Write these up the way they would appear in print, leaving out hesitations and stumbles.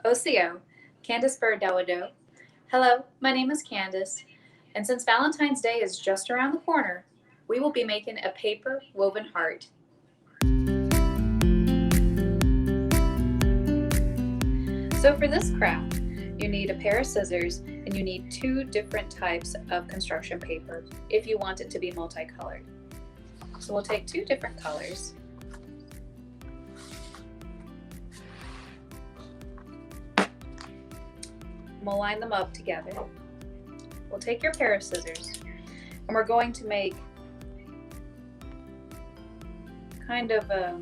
Osio, Candice Dawado. Hello, my name is Candice, and since Valentine's Day is just around the corner, we will be making a paper woven heart. So for this craft, you need a pair of scissors and you need two different types of construction paper if you want it to be multicolored. So we'll take two different colors. We'll line them up together. We'll take your pair of scissors and we're going to make kind of a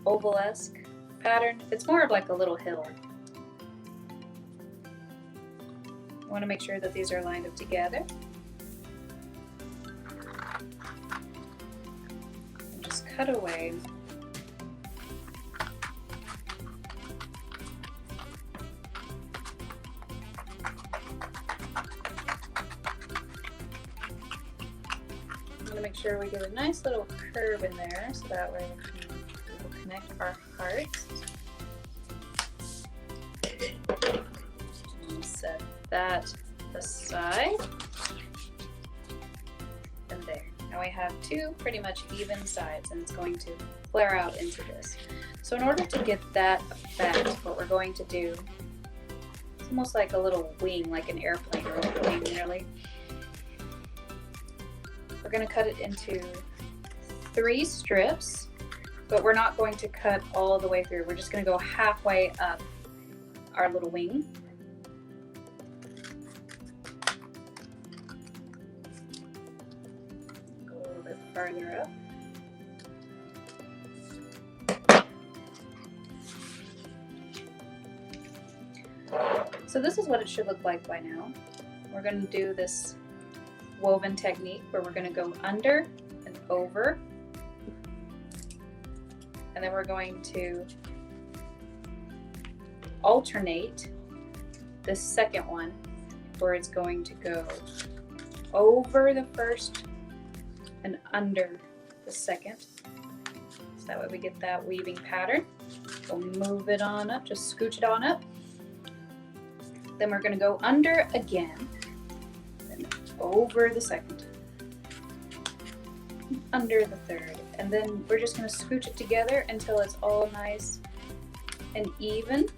oval-esque pattern. It's more of like a little hill. You want to make sure that these are lined up together. And just cut away. I'm going to make sure we get a nice little curve in there so that way we will connect our hearts. Set that aside. And there. Now we have two pretty much even sides and it's going to flare out into this. So in order to get that effect, what we're going to do, it's almost like a little wing, like an airplane or a wing nearly. We're going to cut it into 3 strips, but we're not going to cut all the way through. We're just going to go halfway up our little wing. Go a little bit farther up. So this is what it should look like by now. We're going to do this woven technique where we're going to go under and over, and then we're going to alternate this second one where it's going to go over the first and under the second, so that way we get that weaving pattern. We'll move it on up, just scooch it on up. Then we're going to go under again, then over the second, under the third, and then we're just going to scooch it together until it's all nice and even.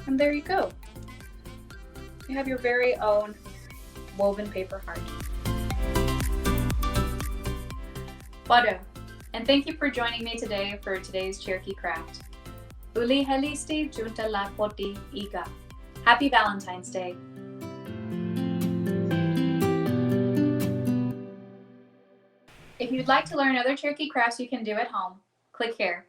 And there you go. You have your very own woven paper heart. Wado, and thank you for joining me today for today's Cherokee craft. Uli helisti junta lakpoti iga. Happy Valentine's Day. If you'd like to learn other Cherokee crafts you can do at home, click here.